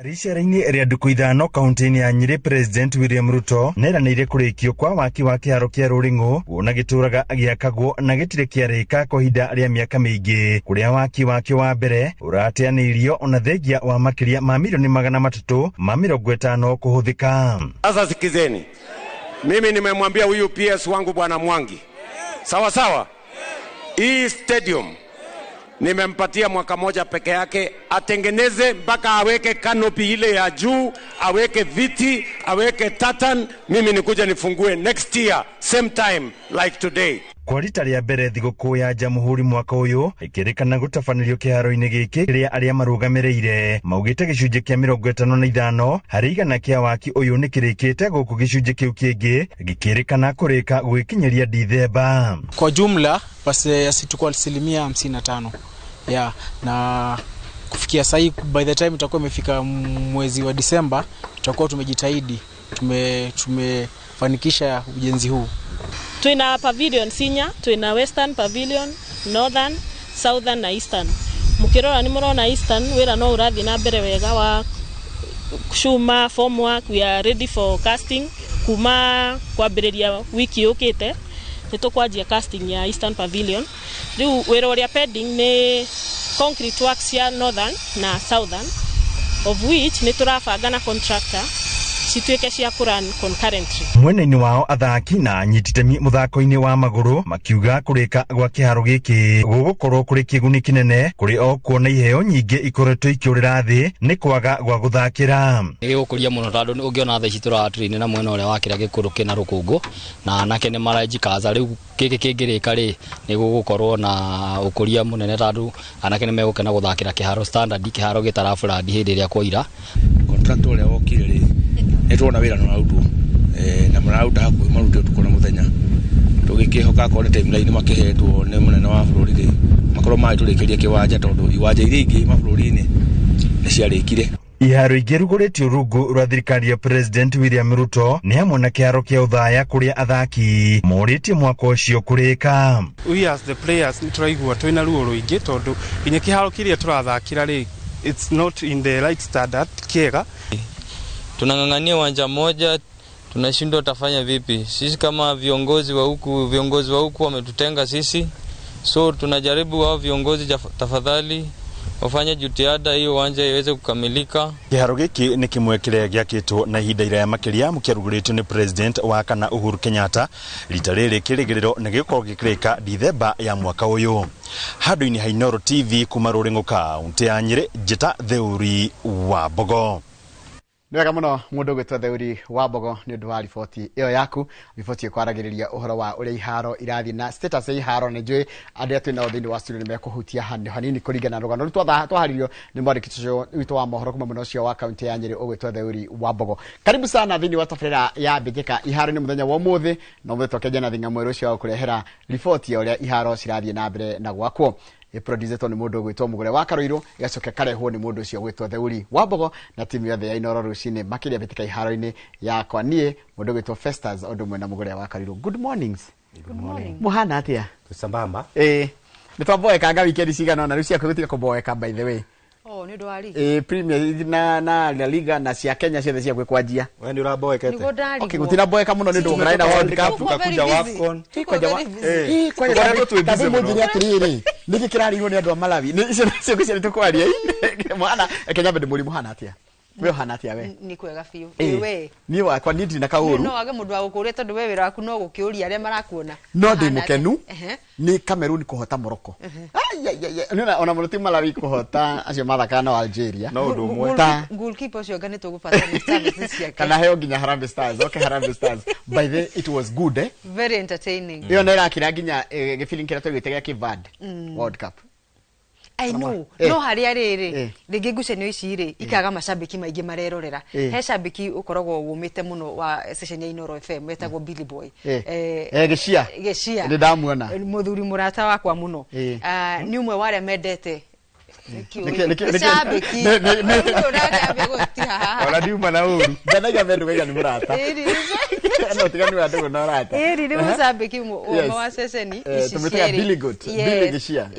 Ricera-inĩ rĩa ndukũ ithano kaunti-inĩ ya Nyeri, President William Ruto neranĩire kũrĩkio kwa waki wa kĩharo kĩa Rũring'ũ wona gĩtũraga gĩakagwo na gĩtirĩ kĩarĩka kwa ihinda rĩa mĩaka mĩingĩ, kũrĩa waki wakĩo wa mbere ũrateanĩirio ona thengia wa makĩria ma milioni 350 kũhũthĩka. Sasa sikizeni, mimi nimemwambia huyu PS wangu Bwana Mwangi, sawa sawa, hii stadium nimempatia mwaka moja peke yake atengeneze mpaka aweke kanopi ile ya juu, aweke viti, aweke tatan. Mimi nikuja nifungue next year same time like today. Kwa rita rĩa mbere thigũkũ ya Jamhuri mwaka ũyũ ĩkĩrĩkana gũtabanĩrio kĩharo-inĩ gĩkĩ kĩrĩa arĩa marũgamĩrĩire maugĩte gĩcunjĩ kĩa 55 harĩ igana kĩa waki ũyũ nĩ kĩrĩkĩte, gũkũ gĩcunjĩ kĩu kĩngĩ gĩkĩrĩkana kũrĩka gũgĩkinyeria Dithemba. Kwa jumla basi asitakuwa 55%. Na kufikia sasa by the time itakuwa imefika mwezi wa Disemba tutakuwa tumejitahidi, tumefanikisha ujenzi huu. Tuna pavilion Sinya, tuna Western Pavilion, Northern, Southern na Eastern. Mukirora ni murona Eastern wira no urathi na mbere wega wa kushuma form work. We are ready for casting kuma kwambĩrĩria wiki yũkĩte nĩtũkwanjia casting ya Eastern Pavilion. Riu wira uria pending ni concrete works ya Northern na Southern, of which nĩturabanga na contractor cituĩke cia kuran concurrently. Mwena-inĩ wao athaki na anyititemi mũthako-inĩ wa magũrũ makiuga kũrĩka gwa kĩharo gĩkĩ gũgũkorwo kũrĩ kĩguni kĩnene kũrĩ o kuona iheo nyingĩ ikoretwo ikĩũrĩra thĩ nĩ kwaga gwa gũthakĩra. Gĩgũkũria mũno tondũ ũngĩona thaa ici tũratũrĩ na mwena ũrĩa wa kĩrĩa gĩkũrũ kĩna rũkũngũ na anake nĩ maranjikaza. Rĩu gĩkĩ kĩngĩrĩka rĩ nĩ gũgũkorwo na ũkũria mũnene tondũ anake nĩ megũkena gũthakĩra kĩharo standard, kĩharo gĩtarabũrandi hĩndĩ ĩrĩa kwaira. Contractor ũrĩa wokire rĩ nĩtwona wĩra no rutwo na mararuta hakuhĩ maruti ũtukũ na mũthenya, tũgĩkĩhoka korwo nĩ timeline makĩhetwo nĩ mũnene wa bũrũri rĩ makorwo magĩtũrĩkĩria kĩwanja tondũ iwanja iria ingĩ mabũrũri-inĩ nĩ ciarĩkire. Iharo ingĩ rugũrĩtio rungu rwa thirikari ya President William Ruto nĩ hamwe na kĩharo kĩa Uthaya kũrĩa athaki morĩtie mwaka ũcio kũrĩka. We as the players nĩtũraigua twĩna ruo rũingĩ tondũ nginya kĩharo kĩrĩa tũrathakĩra rĩ it's not in the right standard kĩega. Tunang'ang'ania uwanja moja, tunashindwa utafanya vipi. Sisi kama viongozi wa huku wametutenga sisi. So tunajaribu wao viongozi tafadhali wafanye jitihada hiyo uwanja iweze kukamilika. Kĩharo gĩkĩ nĩ kĩmwe kĩrĩa gĩakĩtwo na ihinda iraya makĩria mũkĩarugũrĩtio nĩ President wa kana Uhuru Kenyatta. Rita rĩrĩ kĩrĩgĩrĩro nĩ gĩkorwo gĩkĩrĩka Dithemba ya mwaka ũyũ. Handũ-inĩ ha Inooro TV kuma Rũring'ũ kaunti ya Nyeri, njĩta Theuri wa Mbogo. Nĩwega mũno mũndũ gwĩtwo Theuri wa Mbogo nĩ ũndũ wa riboti ĩyo yaku, riboti ĩkwaragĩrĩria ũhoro wa ũrĩa iharo irathiĩ na status ya iharo. Nĩ njũĩ andũ atĩ na thĩinĩ wa studio nĩ mekũhutia hanini kũringana na rũgano rũrĩa twaharirio nĩ mwandĩki witũ wa mohoro kuma mwena ũcio wa kaunti ya Nyeri ũgwĩtwo Theuri wa Mbogo. Karibu sana thĩinĩ wa tabarĩra ya Mbĩtĩka iharo-inĩ mũthenya wa ũmũthĩ, na ũmũthĩ tũkenja na thing'a mwerũ ũcio wa kũrehera riboti ya ũrĩa iharo cirathiĩ na mbere na gwakwo. Producer ni mundu gwitwo Mugure wa Karuiro, igacoka karehwo ni mundu ucio gwitwo Theuri wa Mbogo na timu yothe ya Inooro rucini makiria Mbĩtĩka iharo-inĩ yakwa nie mundu gwitwo Festus Ondo mwena Mugure wa Karuiro. Good mornings. Good morning. Muhana atia? Tusambamba. Nitwaboeka nga weekend cigana na rucia kwĩgũtiga kuboeka by the way. Oh, ni ndo ali. Premier na La Liga na cia Kenya ciothe cia gwĩkwanjia. Wewe ndio uraboekete. Okay, gutina boeka muno ni ndo ngaraina World Cup tukakuja WAFCON. Kwa ndio tuwebize muno. Atiriri. Niki kirarirwo ni andu a Malawi. Ni cio gũcia nĩtũkwaria. Mwana Kenya bende muri muhana atia? Wewe hana atia we? Ni kwega biũ. We. Ni wa kwa nindi na kauru. No age mũndũ wa gũkũrĩa tondũ wewe wĩra waku no gũkĩũria arĩa marakuona. No ndi mukenu. Ni Cameroon kuhota Morocco. Nina ona mũruti Malawi kuhota acio mathaka na Algeria. No ũndũ ũmwe. Goalkeeper ũcio nganĩtwo gũbata Stars ciake. Kana heo nginya Harambee Stars. Okay, Harambee Stars. By the way, it was good, eh? Very entertaining. Iyo nĩ rakira nginya gĩbili kĩrĩa twĩgĩte gĩa Kivand World Cup. I know. No harĩa rĩrĩ rĩngĩ ngucanio ici rĩ ikaga macambĩki maingĩ marerorera. He cambĩki ũkoragwo wumĩte mũno wa session ya Inooro FM metagwo Billy Boy. Gĩcia. Nĩ ndamuona. Mũthuri mũrata wakwa mũno. Nĩ ũmwe wa arĩa mendete Ona diuma na uru. Ndanaga mendu wega ni murata. no tigani wa ndugu na rata Eri mushabiki umwe wa ceceni tumetaga Billy Goat Billy Gishia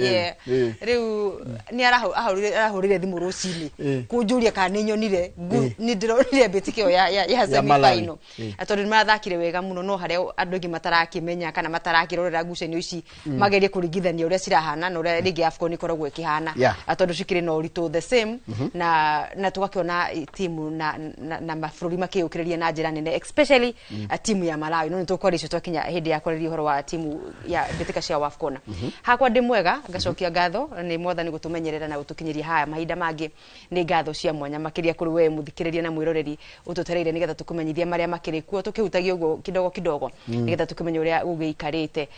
riu ni arahurire thimu rucini kunjuria kana ninyonire ni ndironire bitikio ya semi final atondu mathakire wega muno no haria andu ingi matarakimenya kana matarakirorera ngucanio ici magerie kurigithania uria cirahana na uria rigi AFCON ikoragwo ikihana atondu cikire no uritu the same na tugakiona timu na mafururi makiukiriria na njira nene especially timu ya Malawi no nitukwaricio twakinya hindi ya kwarĩria horo wa timu ya bitika cia AFCON hakwa ndi mwega ngacokia ngatho ni mwathani gutumenyerera na gutukinyiria haya mahinda mangi ni ngatho cia mwanya makiria kuri we muthikiriria na mwiroreri ututereire nigetha tukumenyithia maria makiri kuo tukihutagia ugo kidogo nigetha tukimenya uria ugiikarite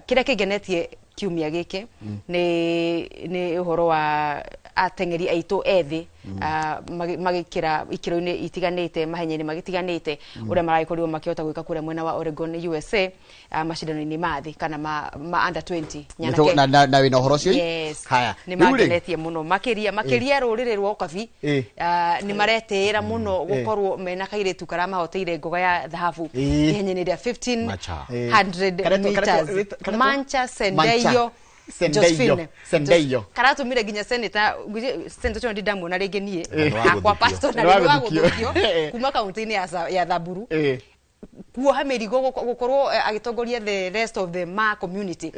kiria kigenetie kiumia giki ni uhoro wa atengeri aitu ethi magikira ikiro-ini itiganite mahenyeni magitiganite uria maragikorirwo makihota gwika kuria mwena wa Oregon USA macindano-ini mathi kana ma under 20 nyanake na wina uhoro cio haya ni magenetie muno makiria rurire rwo kabi ni maretera muno gukorwo mena kairetu karama hoteire ngoga ya dhahabu ihenyeni ria 1500 meters mancha sendeyo karatumire ginya senator senator ndi damu na rege nie akwa pastor na rwagukio kuma kaunti-ini ya Thaburu kuoha mirigo gukorwo agitongoria the rest of the ma community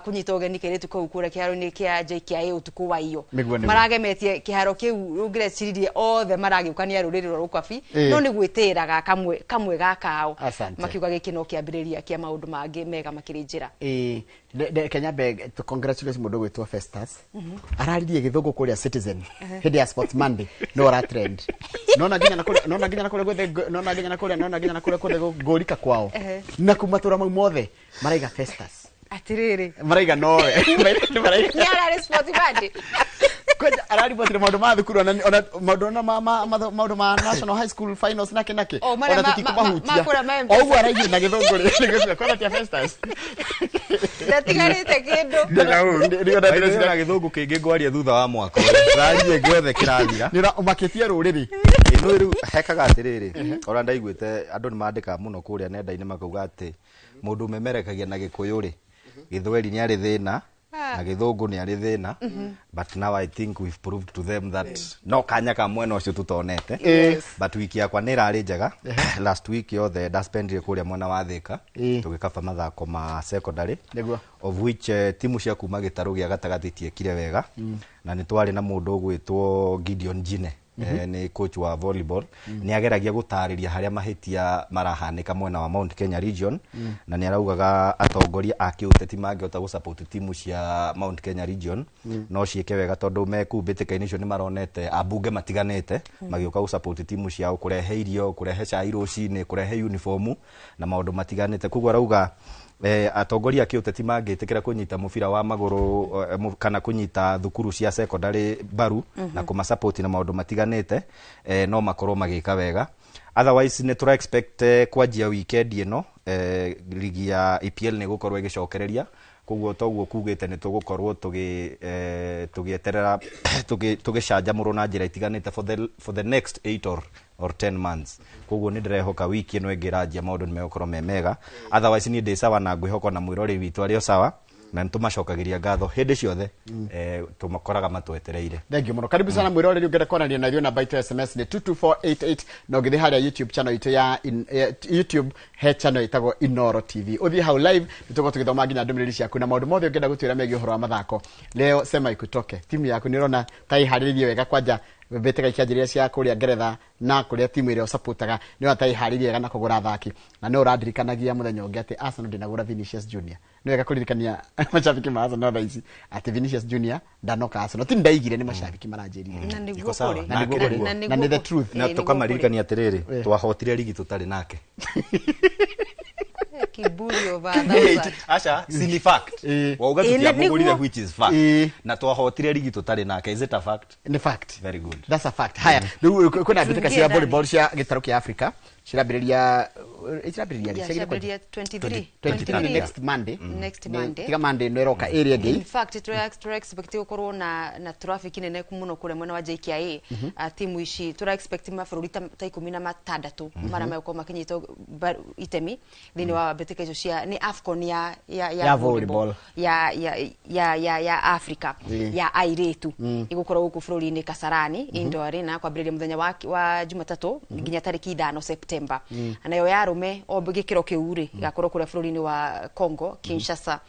kunyita ugeni kiretu kou kura kiharo-ini kia JKIA utuku wa iyo maragemetie kiharo kiu ungirecirie othe maragiukania ruriri rwa rukabi no ni gwitiraga kamwe gakao makiuga gikino kiambiriria kia maundu mangi mega makiri njira Kenya beg to congratulate mundu gwitwa Festus araririe githungu kuria Citizen hindi ya Sports Monday no ra trend nona ginya na kule gorika kwao na kumatura mau mothe maraiga Festus atiriri maraiga nowe ni ara Sports Monday koja arari botire maundu ma thukuru ona maundu ma national high school finals nake ona tutikumahutia ogu araigi na githungu ri kona tia Festus ndatigarite kindu ndio githungu kingi ngwaria thutha wa mwaka rarie gwethe kirathira nira umakitie ruriri no riu hekaga atiriri ora ndaiguite andu ni mandika muno kuria nenda-ini makauga ati mundu memerekagia na gikuyu ri githweri ni ari thina na githungu ni ari thina but now I think we've proved to them that no kanya ka mwena ucio tutonete but wiki yakwa ni rari njega last week yothe ndaspendire kuria mwena wa Thika tugikaba mathako ma secondary of which timu cia kuma gitaru gia gatagati tiekire wega na ni twari na mundu gwitwo Gideon Jine ni coach wa volleyball ni ageragia gutariria haria mahitia marahanika mwena wa Mount Kenya region na ni araugaga atongoria akiuteti mangihota gusupport timu cia Mount Kenya region no cieke wega tondu mekumbitikaini icio ni maronete abunge matiganete magioka gusupport timu ciao kurehe irio kurehe cai rucini kurehe uniform na maundu matiganete kuguo arauga atongoria akiuteti mangitikira kunyita mubira wa maguru kana kunyita thukuru cia secondary baru na kuma support na maundu matiganete no makorwo magika wega otherwise ne tura expect kwanjia weekend ino ligi ya EPL ni gukorwo igicokereria kuguo toguo kugite ni tugukorwo tugieterera tugicanjamurwo na njira itiganite for the next 8 or 10 months kuguo ni ndirehoka wiki ino ingirajia maundu ni megukorwo memega otherwise ni ndi sawa na ngwihoko na mwirori witu ario sawa na ntumacokagiria ngatho hindi ciothe tumakoraga matwetereire thengi muno karibu sana mwirori ungenda kwanania na rio namba itu SMS ni 22488 na ugithi haria YouTube channel itu ya YouTube he channel itago Inoro TV uthi hau live nituko tugithoma nginya ndumiriri ciaku na maundu mothe ungenda gutwira megie uhoro wa mathako leo sema ikutoke timu yaku ni rona tai hariririe wega kwanja betega ikianjiria cia kuria Ngeretha na kuria timu iria supportaga ni watai hariririe wega na kugura thaki na no radirikanagia muthenya ungi ati Arsenal ndinagura Vinicius Junior ni wega kuririkania mashabiki ma Arsenal thaisi ati Vinicius Junior ndanoka Arsenal ti ndaigire ni mashabiki maranjiria iko sawa na ni the truth na tukamarikania atiriri twahotire ligi tutari nake kiburi over acha si fact wauga tukiamugurire which is fact na twahotire ligi tutari nake is it a fact ni fact very good that's a fact haya kuna bitika cia volleyball cia gitaru kia Africa cirambiriria cirambiriria 23 next Monday. Next Monday. Tiga Monday no roka area gay. In fact, to expect gukorwo na traffic nene muno kure mwena wa JKIA. Timu ici tura expect mabũrũri ta 16 mara meko makinyito itemi thini wa betika icio cia ni AFCON ya volleyball ya Africa ya airetu igukorwo guku bũrũri-inĩ Kasarani Indoor Arena kwambĩrĩria mũthenya wa Jumatatu nginya tariki 5 September. Nayo ya arume gĩkĩro kĩu rĩ gakorwo kũrĩa bũrũri-inĩ wa Congo Kinshasa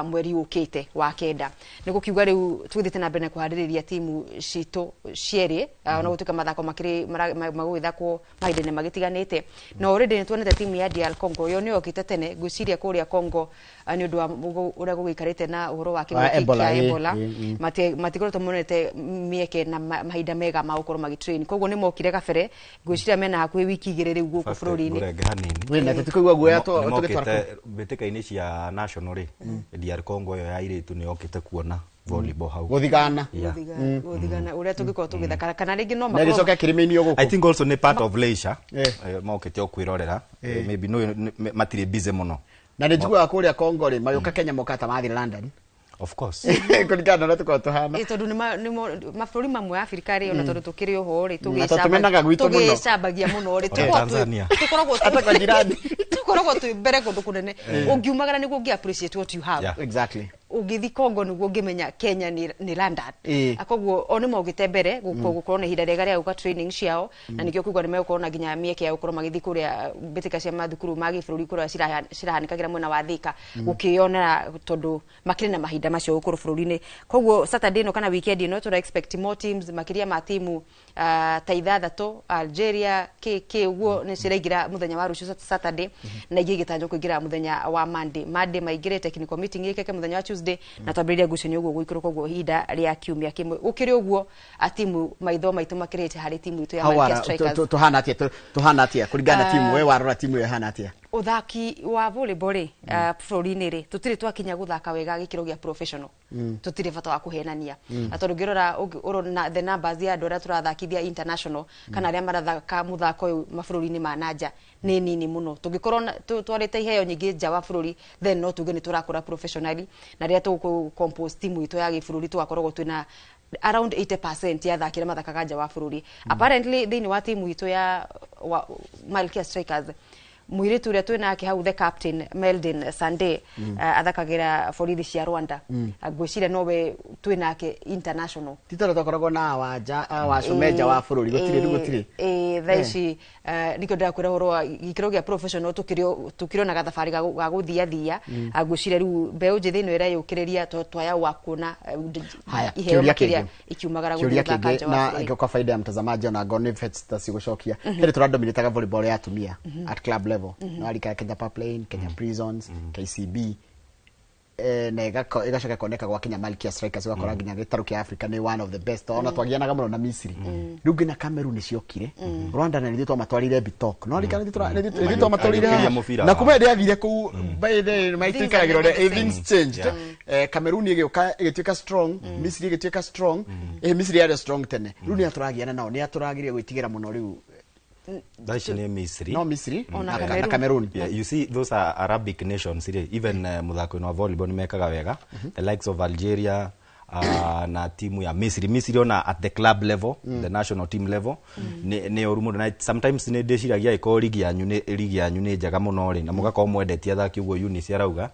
mweri ũkĩte wa kenda. Nĩ gũkiuga rĩu twithite na mbere kuharĩrĩria timu citũ cierĩ ona gũtuĩka mathako makĩrĩ magũgĩthakwo mahinda-inĩ magĩtiganĩte. No already nĩ tuonete timu ya DR Congo yo nĩ yokĩte tene gwĩciria kũrĩa Congo nĩ ũndũ wa ũrĩa gũgĩikarĩte na ũhoro wa kĩng'ũki kĩa Ebola. Matikoretwo monete mĩeke na mahinda mega ma gũkorwo magĩtrain. Koguo nĩ mokire kabere gwĩciria mena hakuhĩ wiki igĩrĩ rĩu gũkũ bũrũri-inĩ. Wena tũtikuigua guoya tũgĩtwara mbĩtĩka-inĩ cia national rĩ DR Congo yo ya airĩtu nĩ yokĩte kuona volleyball hau guthigana uria tungĩkorwo tũgĩthaka kana rĩngĩ no makorwo nĩgĩcoka kĩrĩmĩ-inĩ gũkũ. I think also nĩ part of leisure mokĩte o kwĩrorera maybe no matirĩ busy mũno na nĩ njiguaga kũrĩa Congo rĩ magĩũka Kenya mokata mathiĩ London. Of course. Kũringana na tũkorwo tũhana. Tondũ nĩ mabũrũri mamwe Afrika rĩ ona tondũ tũkĩrĩ oho rĩ tũgĩcambagia mũno rĩ tũkoragwo twĩ mbere kũndũ kũnene ũngiumagara nĩguo ũngĩ appreciate what you have. Exactly. Ũngĩthi Congo nĩguo ũngĩmenya Kenya nĩ London. Koguo o nĩ maugĩte mbere gũkorwo na ihinda rĩega rĩa gũka training ciao na nĩkĩo kuga nĩ megũkorwo na nginya mĩeke ya gũkorwo magĩthiĩ kũrĩa mbĩtĩka cia mathukuru ma gĩbũrũri kũrĩa cirahanĩkagĩra mwena wa Thika gũkĩonera tondũ makĩrĩ na mahinda macio gũkorwo bũrũri-inĩ. Koguo Saturday no kana weekend ĩno tũra expect more teams makĩria ma timu ta 6 Algeria KK ũguo nĩ ciraingĩra mũthenya wa rũciũ Saturday na ingĩ gĩtanyo kũingĩra mũthenya wa Monday maingĩre technical meeting ĩkeke mũthenya wa Tuesday na twambĩrĩria ngucanio ũguo gũikarwo koguo ihinda rĩa kiumia kĩmwe ũkĩrĩ ũguo timu maitho maitũ makĩrĩte harĩ timu itũ ya Malkia Strikers. Tuhana atia kũringana timu we warora timu ĩyo ihana atia uthaki wa volleyball bũrũri-inĩ rĩ tũtirĩ twakinya gũthaka wega gĩkĩro gĩa professional tũtirĩ bata wa kũhenania na tondũ ngĩrora the numbers ya andũ arĩa tũrathakithia international kana arĩa marathaka mũthako ũyũ mabũrũri-inĩ ma nanja nĩ nini mũno tũngĩkorwo twarĩte iheo nyingĩ nja wa bũrũri then no tuge nĩ tũrakũra professionally na rĩrĩa tũgũcompose timu itũ ya gĩbũrũri tũgakoragwo twĩna around 80% ya thakira mathakaga nja wa bũrũri. Apparently thĩinĩ wa timu itũ ya Malkia Strikers muiritu uria twinake hau the captain Meldin Sande athakagira borithi cia Rwanda ngwiciria nowe twinake international titoro twakoragwo na wa Sumeja wa bũrũri gutire thaici niko ndakwira horo gikiro gia professional tukirio na gathabari ga guthia ngwiciria riu mbeu njithi ino ira yukiriria twaya wa kuona iheo makiria ikiumagara guthaka nja wa bũrũri na kwa faida ya mtazamaji na Gone Fets tasigucokia hili turadominitaga volleyball ya tumia at club level no alika Kenya Pipeline, Kenya Prisons, KCB na igacoka koneka gwa Kenya Malkia Strikers gakora nginya gĩtarũ kĩa Africa nĩ one of the best ona twagianaga mũno na Misiri rĩu nginya Cameroon ciokire Rwanda na nĩthitwa matwarire Bitok no alika nĩthitwa matwarire na kuma ndĩ athire kũu by the maitikagĩrwo things changed Cameroon ĩgĩtuĩka strong Misiri ĩgĩtuĩka strong Misiri yarĩ strong tene rĩu nĩ atũragiana nao nĩ atũragirie gwĩtigĩra mũno rĩu. That's your name Misri. No Misri. Cameroon. Yeah, you see those are Arabic nations. Even muthako wa volleyball nimekaga wega. The likes of Algeria na timu ya Misri ona at the club level, the national team level. Ni orumu na sometimes ne ndĩciragia iko ligi yanyu nĩ njaga mũno rĩ na mũgakorwo mwendetie athaki uguo Eunice arauga.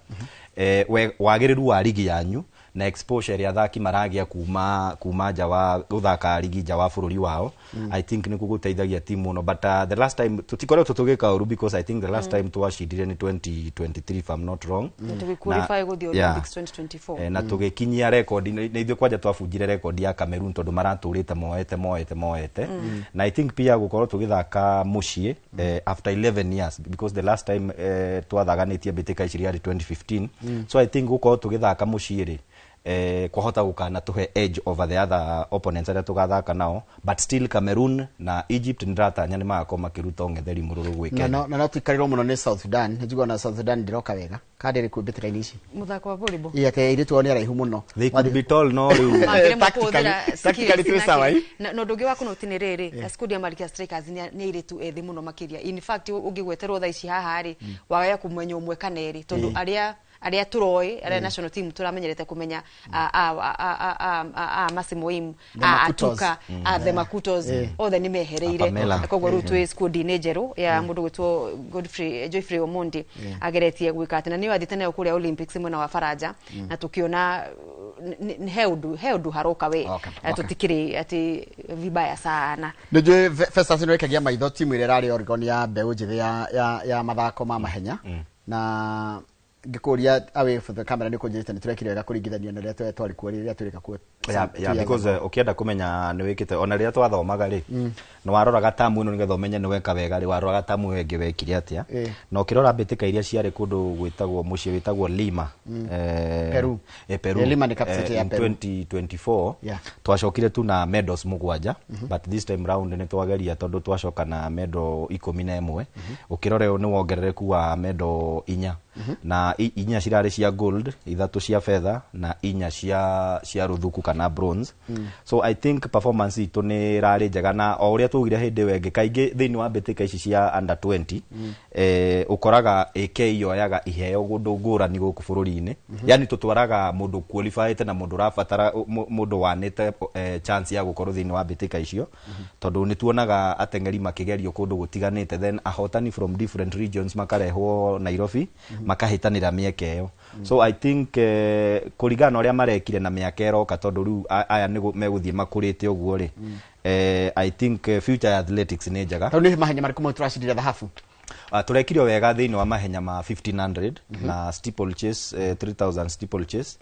Wagĩrĩru wa ligi yanyu na exposure ya athaki maragia kuma nja wa guthaka ligi nja wa bũrũri wao. I think nĩ gũgũteithagia timu no but the last time tutikoretwo tũgĩka ũru because I think the last time twacindire ni 2023 if I'm not wrong. To qualify go the Olympics 2024. Na tũgĩkinyia record nĩ ithuĩ kwanja twabunjire record ya Cameroon tondũ maratũrĩte moete na I think pia gũkorwo tũgĩthaka muciĩ after 11 years because the last time twathaganĩtie mbĩtĩka ici yarĩ 2015 so I think gũkorwo tũgĩthaka muciĩ rĩ kwahota gukana tuhe edge over the other opponents aria tugathaka nao, but still Cameroon na Egypt ndiratanya ni magakoma kiruta ngetheri mururu gwike na tuikarirwo muno ni South Sudan. Njugo na South Sudan ndiroka wega kadiri ku bitira ici muthako wa volleyball ite iri tuone raihu muno. They could be told no riu tactically tu sawa no ndoge wako no tiniriri skudi ya Malkia Strikers ni iri tu ethi muno makiria. In fact ungigweterwo tha ici haha ri wagaya kumenya umwe kaneri tondu aria turoi aria national team turamenyerete kumenya Masimoim atuka the Makutos othe ni mehereire kogwo rutwe squad nejeru ya mundu gwitwo Joyfrey Omondi ageretie gwika atina ni wathite nayo kuria Olympics mwena wa Faraja na tukiona heudu haroka we tutikiri ati vibaya sana. Nijue Festus no ikagia maitho timu ile rari Oregon ya mbeu njithi ya mathako ma mahenya na ngikuria away for the camera niko njite niturekire wega kuringithania na ria twari kuo ria turika kuo because ukienda kumenya ni wikite ona ria twathomaga ri no waroraga tamu ino nigetha umenye ni weka wega ri waroraga tamu wengi wekire atia no kirora mbitika iria ciari kundu gwitagwo mucie witagwo Lima Peru Lima ni capital ya Peru 2024 twacokire tu na medals mugwanja but this time round ni twageria tondu twacoka na medal 11 ukirore ni wongerereku wa medal 4 na inya cirari cia gold, 3 cia fedha na 4 cia ruthuku kana bronze. So I think performance itu ni rari njega na o uria tugire hindi wengi kaingi thiini wa mbitika ici cia under 20 ukoraga AK yoyaga iheo gundu ngurani guku bururi-ini yani tutwaraga mundu qualified na mundu rafatara mundu wanite chance ya gukorwo thiini wa mbitika icio tondu ni tuonaga atengeri makigerio kundu gutiganite then ahotani from different regions makarehwo Nairobi makahitanira mieke iyo. So I think kurigana uria marekire na miaka eroka tondu riu aya ni meguthie makurite uguo ri I think future athletics ni njega tondu ni mahenya mariko mo turashidira dhahabu turekirio wega thiini wa mahenya ma 1500 na steeple chase 3000 steeple chase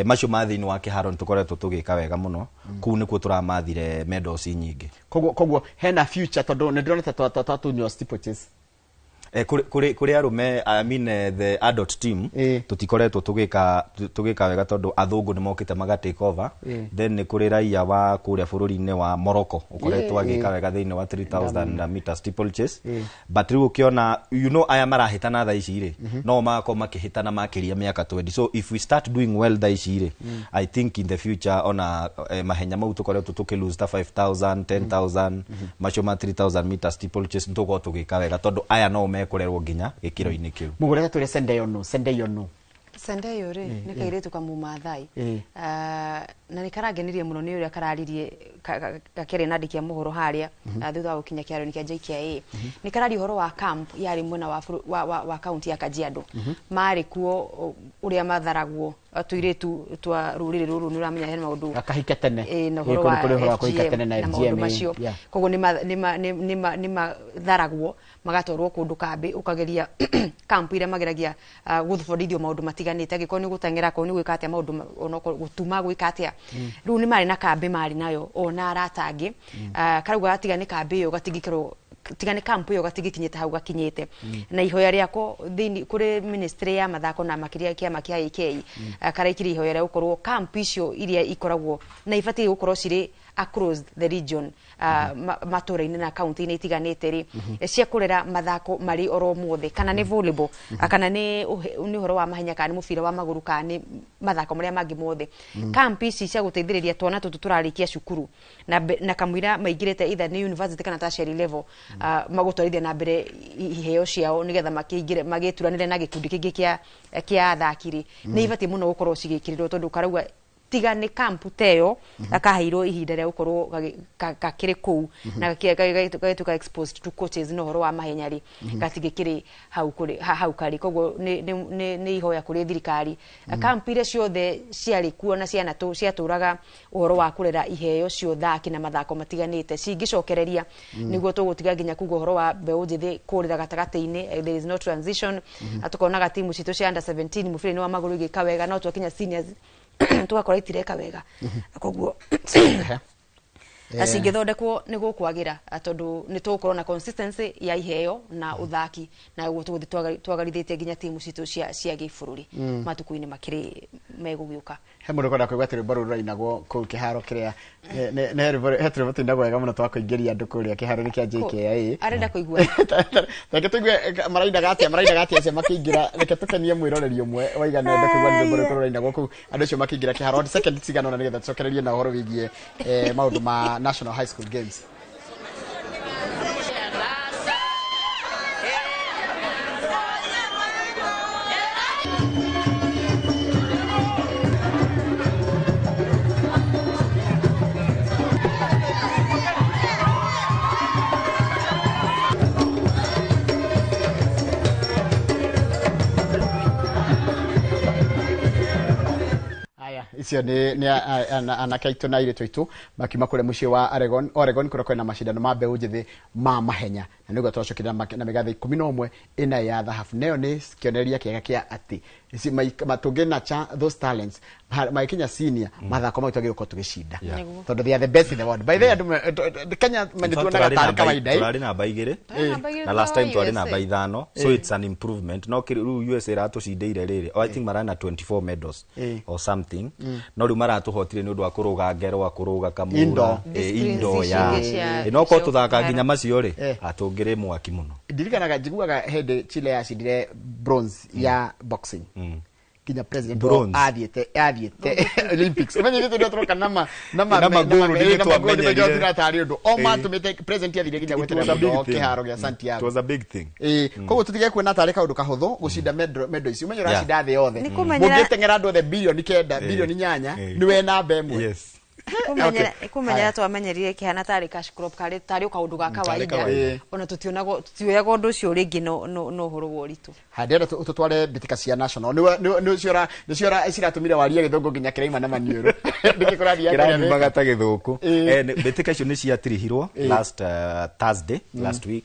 macio ma thiini wa kiharo tukoretwo tugika wega muno ku nikuo turamathire medals nyingi kogwo hena future tondu ni ndronete twatunyo steeple chase kuri arume I mean the adult team tutikoretwo tugika wega tondu athungu ni mokite maga take over then ni kuri raia wa kuria bururi-ini wa Morocco ukoretwo agika wega thiini wa 3000 meter steeple chase but riu ukiona you know aya marahitana tha ici ri no mako makihitana makiria miaka 20 so if we start doing well tha ici ri I think in the future ona mahenya mau tukoretwo tukilose ta 5000 10000 macho ma 3000 meter steeple chase ntugo tugika wega tondu aya no kurerwo nginya gikiro-ini kiu mugureta turi Sendeyono Sendeyo ri ni kairetu ka Mumathai na ni karagenirie muno ni uria kararirie gakere nandikia muhoro haria thutha wa gukinya kiaro ni kia JKIA ni karari horo wa camp yari mwena wa county ya Kajiado mari kuo uria matharagwo tuiretu twa rurire ruru ni uramenya hena maundu akahika tene na horo wa kuhika tene na FGM kogo ni matharagwo magatorwo kundu kambi ukageria camp ire mageragia guthubodithio maundu matiganite agiko ni gutengera ko ni gwika atia maundu onoko gutuma gwika atia riu ni mari na kambi mari nayo ona aratangi karauga atiga ni kambi yo gatigikero tigane camp yo gatigikinyete hau gakinyete na ihoya riako thini kuri ministry ya mathako na makiria kia makia AK karaikiri ihoya ria gukorwo camp icio iria ikoragwo na ifati gukorwo ciri across the region matura-ini na county-ini itiganite ri cia kurera mathako mari oro mothe kana ni volleyball kana ni horo wa mahenya kana ni mubira wa maguru kana ni mathako maria mangi mothe camp ici cia guteithiriria twana tutu turarikia cukuru na kamwira maigirete either ni university kana tertiary level magutwarithia na mbere iheo ciao nigetha makingire magituranire na gikundi kingi kia athakiri ni ibati muno gukorwo cigikirirwo tondu karauga tiga ni camp teyo akahairwo ihinda ria gukorwo gakire ku na gatuka exposed to coaches no horo wa mahenya ri gatigikiri hau kari kogo ni ihoya kuri thirikari camp ire ciothe ciari kuo na ciana ciaturaga uhoro wa kurera iheo cio thaki na mathako matiganite cingicokereria niguo tugutiga nginya kugo horo wa mbeu njithi kurira gatagati-ini there is no transition atukonaga timu citu cia under 17 mufiri ni wa maguru igika wega no twakinya seniors tukakora itireka wega kogwo acingithondekwo ni gukwagira tondu ni tukorwo na consistency ya iheo na uthaki na uguo tuguthi twagarithitie nginya timu citu cia gibũrũri matuku-ini makiri megugiuka he mundu kwenda kwigwatira rwimbo rurainagwo kuu kiharo kiria ne rwimbo tindagwo wega muno twakuingiria andu kuria kiharo kia JKIA arenda kuigua reke tuigue maraina gatia cia makiingira reke tukenie mwiroreri umwe waigana ende kuigua rwimbo rurainagwo kuu andu cio makiingira kiharo second tigano na nigetha tucokererie na uhoro wigie maundu ma National High School Games. Icio ni anakaito na ile toitu makima kule muci wa Oregon kura kwena mashindano ma mbeu njithi ma mahenya na niguo twacokira na migathe 11 ina ya thahabu nayo ni kioneria kiega kia ati isi matunge na those talents my Kenya senior mathako mau twagire ko tugishinda tondu they are the best in the world by the way Kenya menituonaga tari kawaida turari namba 2 na last time twari namba 5 so it's an improvement no USA ratucindeire riri I think marana 24 medals or something no ru maratuhotire ni undu wa kuruga ngero kuruga kamura indo ya no ko tuthaka nginya macio ri atungire mwaki muno ndirikanaga njiguaga hende Chile yacindire bronze ya boxing kinya president athiete Olympics umenye gitu ndio turoka nama magoli ndio turatari undu o ma tumite president yathire kinya gwetera kiharo gya Santiago. It was a big thing koguo tutige kwena tari kaundu kahuthu gucinda medal ici umenye racinda thi yothe mungitengera andu the bilioni 9 bilioni 8 niwe namba imwe. Yes. Kumenya twamenyerire kihana tari cash crop kari tari kaundu ga kawaida ona tutioyaga undu ucio ringi no horo woritu handera tutware bitika cia national ni ciora iciratumire waria githungu nginya kiraima na maniuru ndikikurathia kirani magata githuku bitika icio ni ciatirihirwo last Thursday last week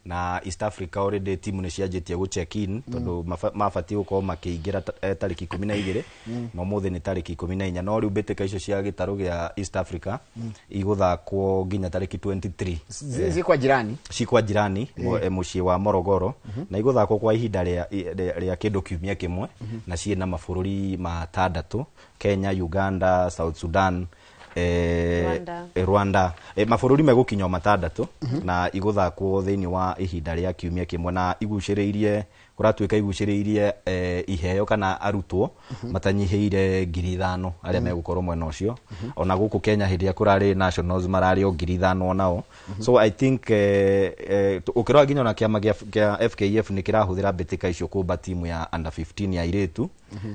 na East Africa already team ni cianjitie gu check in tondu mabati gukorwo makiingira tariki 12 no muthe ni tariki 14 no riu bitika icio cia gitaru gia East Africa iguthakwo nginya tariki 23 zikwa jirani mucii wa Morogoro na iguthakwo kwa ihinda ria kindu kiumia kimwe na ciena mabũrũri matandatu Kenya, Uganda, South Sudan, Rwanda mabũrũri megukinya matandatu na iguthakwo thiini wa ihinda ria kiumia kimwe na iguciriirie kuratuika iguciriirie iheo kana arutwo matanyiheire 5,000 aria megukorwo mwena ucio ona guku Kenya hindi ya kurari nationals marari o 5,000 nao so I think ukirwa ginya na kiama kia FKF ni kirahuthira bitika icio kumba timu ya under 15 ya iretu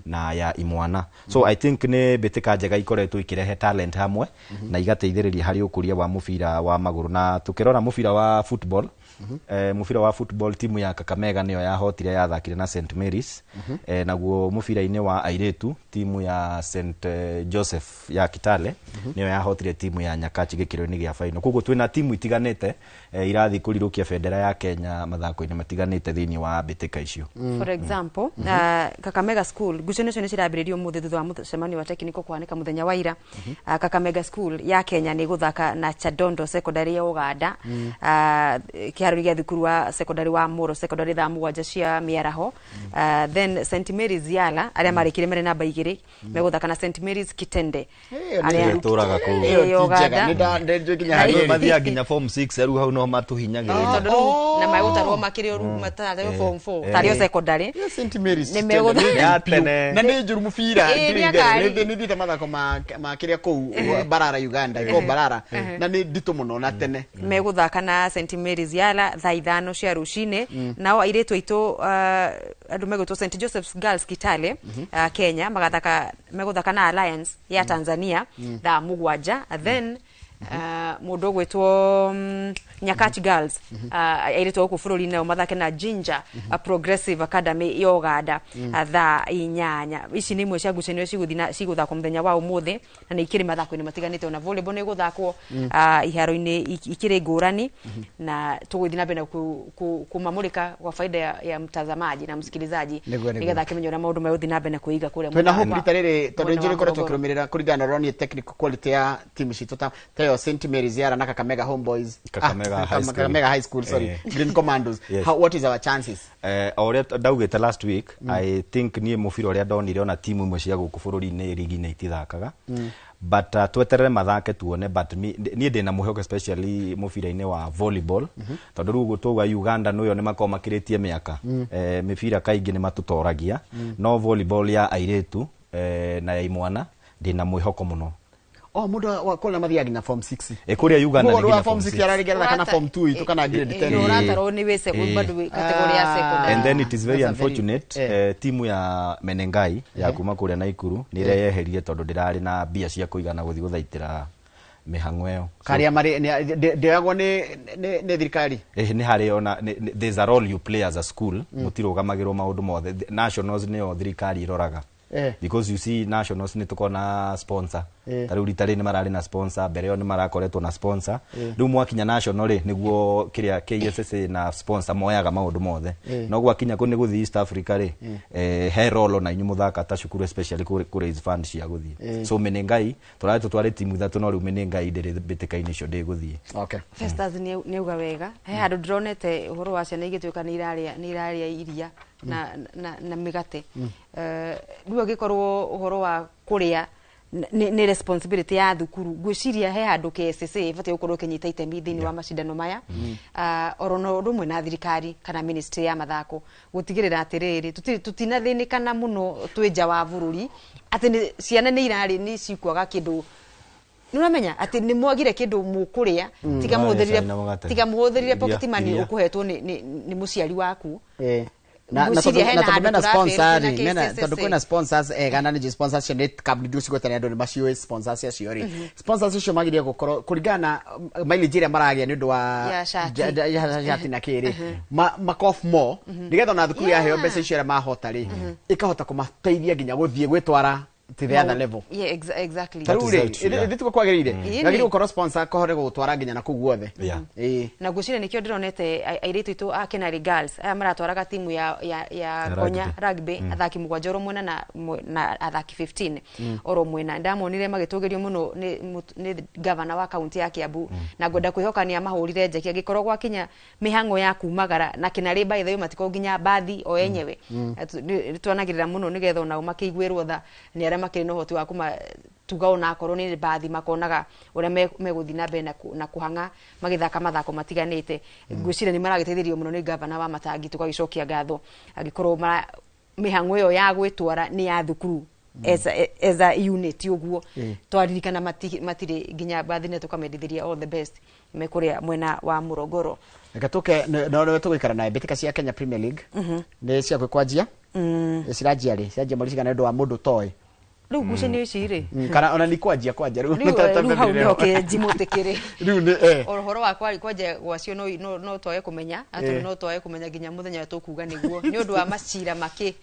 na ya imwana so I think ni bitika njega ikoretwo ikirehe talent hamwe na igateithiriria hari ukuria wa mubira wa maguru na tukirora mubira wa football mubira wa football timu ya Kakamega niyo yahotire yathakire na St Mary's naguo mubira-ini wa airetu timu ya St Joseph ya Kitale niyo yahotire timu ya Nyakachi gikiro-ini gia final koguo twina timu itiganite irathi kurirukia bendera ya Kenya mathako-ini matiganite thiini wa bitika icio for example Kakamega School gucene cene cirambiririo muthe thutha wa mucemanio wa technical kwanika muthenya wa ira Kakamega School ya Kenya ni guthaka na Chadondo Secondary ya Uganda kiharuri gia thukuru wa secondary wa Moro secondary tha mugwanja cia miaraho then St Mary's Yala aria marikire mere namba 2 meguthaka na St Mary's Kitende aria turaga ku Uganda mathia nginya form 6 aru hau no matuhinyagirira na magutarwo makiri oru matare form 4 tario secondary St Mary's ni meguthaka na ni njuru mubira ni thite mathako ma kiria ku Barara Uganda ko Barara na ni ndito muno na tene meguthaka na St Mary's Yala thaa 5 cia rucine nao airetu aitu andu megutwo St Joseph's Girls Kitale Kenya meguthaka na Alliance ya Tanzania thaa 7 then mundu gwitwo Nyakachi Girls airetu ku bururi nao mathake na Ginger Progressive Academy ya Uganda thaa 8 ici ni imwe cia ngucanio ciguthakwo muthenya wa umuthi na ni ikiri mathako-ini matiganite ona volleyball ni guthakwo iharo-ini ikiri ngurani na tugwithi na mbere kumamulika kwa faida ya mtazamaji na msikilizaji nigetha kimenyo na maundu meuthi na mbere kuiga kuria twina hope ritariri tondu njuri koretwo kirumirira kuringana na technical quality ya team citu ta nayo St Mary's Yara na Kakamega Homeboys, Kakamega High School, sorry, Green Commandos. What is our chances? Oria daugite last week, I think nie mubira uria ndonire ona timu imwe cia guku bururi-ini ligi-ini itithakaga, but tweterere mathake tuone, but nie ndina muhoko especially mubira-ini wa volleyball, tondu riu gutuga Uganda nuyo ni makoma makiritie miaka, mibira kaingi ni matutoragia, no volleyball ya airetu na ya imwana ndina muhoko muno. Mundu wakona mathiagi na form 6. Kuria Uganda ni gina form 6 ararigera kana form 2 itukana grade 10. Urataro ni wese bado category ya secondary. And then it is very unfortunate timu ya Menengai ya kuma kuria Naikuru ni reyeherie tondu ndirari na bia cia kuigana guthi guthaitira mihango yo. Karia mari ndiragwo ni thirikari. Ni hari ona there's a role you play as a school, mutirũgamagĩrwo maundu mothe. Nationals nio thirikari iroraga. Because you see nationals ni tukona sponsor. Tariu ritari ni marari na sponsor, mbere yo ni marakoretwo na sponsor. Riu mwakinya national ri niguo kiria KSSA na sponsor moyaga maundu mothe. No gwakinya ko ni guthi East Africa ri he role na inyu muthaka ta cukuru especially ku raise fund cia guthi. So Menengai turare tutware timu ithatu no riu Menengai ndiri bitikaini icio ndi guthi. Okay. Festas ni uga wega. He handu dronete uhoro wa ciana igituika ni iraria iria na migate. Riu agikorwo uhoro wa kuria ni responsibility ya thukuru gwiciria he handu KSSA ifate gukorwo kinyita itemi thini wa macindano maya orono rumwe na thirikari kana ministry ya mathako gutigirira atiriri tutinathinikana muno twija wa bururi ati ciana ni irari ni cikwaga kindu nuramenya ati ni mwagire kindu mukuria tiga muhutherire pocket money ukuhetwo ni muciari waku na tumena sponsors tondu kwina sponsors kana ni sponsorship net kabli usigotana ndo macio sponsors ya ciori sponsors icio magirie gukorwo kuringana mileage ire maragia ni ndu wa jati na kiri makof mo nigetha na thukuru ya heo mbeca icio mahota ri ikahota kumateithia nginya guthie gwitwara to the other level. Yeah, exactly. Ndituko kwagirire. Ngagiri ukorwo sponsor kohore gutwara nginya na kuguothe. Na gucire nikio ndironete airetu itu a Kenari Girls aya maratwaraga timu ya Konya rugby athaki mugwanja oro mwena na athaki 15 oro mwena ndamonire magitugerio muno ni governor wa county ya Kiambu na gwenda kwihokania mahurire njeki agikorwo gwa kinya mihango ya kumagara na Kenari by the way matiko nginya bathi o enyewe twanagirira muno nigetha ona makigwirwo tha ni ara makiri no hoti wa kuma tugaona akorwo ni bathi makonaga uria meguthi na mbere na kuhanga magithaka mathako matiganite ngwicire ni maragiteithirio muno ni governor wa Matangi tugagicokia ngatho agikorwo mihango yo ya gwitwara ni ya thukuru as a unit uguo twaririkana matire nginya bathi ne tukamendithiria all the best mekuria mwena wa Morogoro ngatuke no tugikara na betika cia Kenya Premier League ni cia kwajia cirajia ri ciajia maricika na ndo wa mundu toy riu gucenio iciri kana ona ni kwajia riu okay jimutekere riu ni ohoro wa kwaje gwacio no twaye kumenya atu no twaye kumenya ginya muthenya tukuga niguo ni undu wa macira make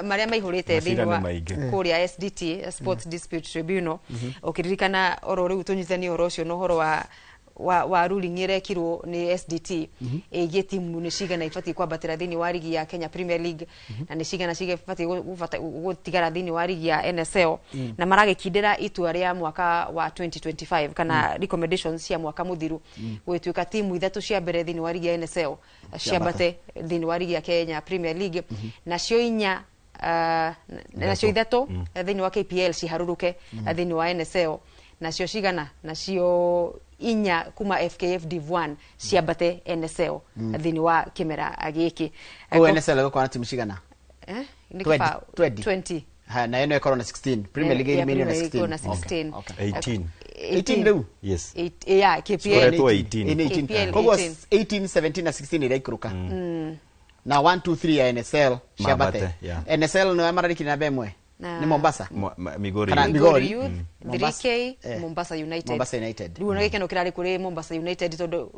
maria maihurite thini wa kuria SDT Sports Dispute Tribunal ukiririkana oro riu tunyitani oro cio no horo wa ruling irekirwo ni SDT ege timu ni cigana ifati kwambatira thini wa ligi ya Kenya Premier League na ni cigana ifati gutigara thini wa ligi ya NSL na maragikindira itua ria mwaka wa 2025 kana recommendations cia mwaka muthiru gwituika timu ithatu cia mbere thini wa ligi ya NSL ciambate thini wa ligi ya Kenya Premier League na cio inya na cio ithatu thini wa KPL ciharuruke thini wa NSL na cio cigana na cio inya kuma FKF Div 1 ciambate NSL thini wa kimera agiki NSL kwa timu cigana ni kifa 20 na eno ekoro na 16 Premier League ni milioni 16 18 do yes yeah KPL 18 kwa 18 17 na 16 iraikuruka na 1 2 3 ya NSL ciambate NSL no amarariki na bemwe ni Mombasa Migori Youth 3K Mombasa United riu na gikeno kirari kuri Mombasa United tondu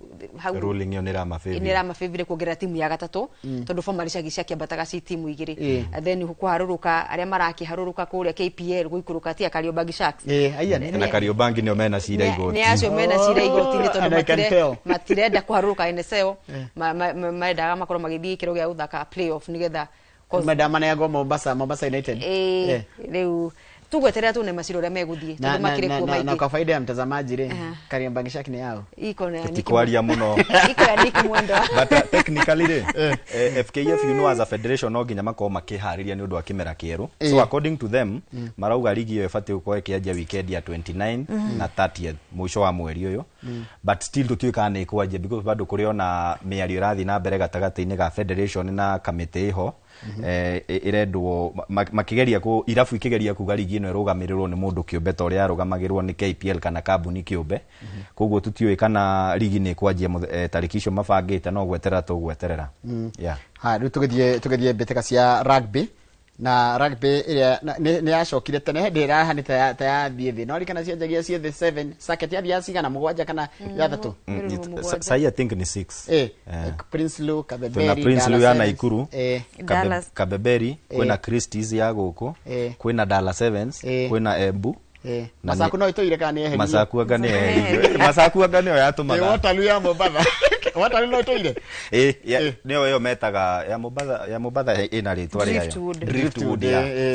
ruling yo nira mafavire kuongerera timu ya gatatu tondu former cia kiambataga ci timu igiri then kuharuruka aria marakiharuruka kuria KPL guikuruka tia Kariobangi Sharks na Kariobangi nio mena cira igoti ni acio mena cira igoti ni tondu matirenda kuharuruka NSL maendaga makorwo magithii kiro gia uthaka playoff nigetha madama na yago Mombasa United riu tugweterera tuone maciro ria meguthie tondu makire kuo maingi na kwa faida ya mtazamaji ri Kariobangi Shark ni yao iko na tikwaria muno iko ya Nick Mwendo but technically ri FKF you know as a federation no nginya makoma makihariria ni undu wa kimera kieru so according to them marauga ligi yo ifate uko ikianjia weekend ya 29 na 30th mwisho wa mweri uyu but still tutuika ni ikwanjia because bado kuriona miario rathi na mbere gatagati-ini ga federation na committee iho irendwo makigeria ku irafu ikigeria kuga ligi ino irugamirirwo ni mundu kiumbe ta uria arugamagirwo ni KPL kana kambuni kiumbe koguo tutioi kana ligi ni kwanjia tarikisho mabangite no gweterera tugweterera yeah ha riu tugithie mbeteka cia rugby na rugby iria ni yacokire tene hindi iraha ni ta ya thie no rikana cianjagia cie the 7 circuit ya cigana mugwanja kana ya thatu sai I think ni 6 Prince Lu Kabeberi tuna Prince Lu ya Naikuru Kabeberi kwina Christie's ya guku kwina Dallas Sevens kwina Embu Masaku no itoire kana ehe Masaku agane Masaku agane yo yatumaga Waterloo ya Mombasa Waterloo no itoire niyo yo metaga ya Mombasa ina ritwa ria Driftwood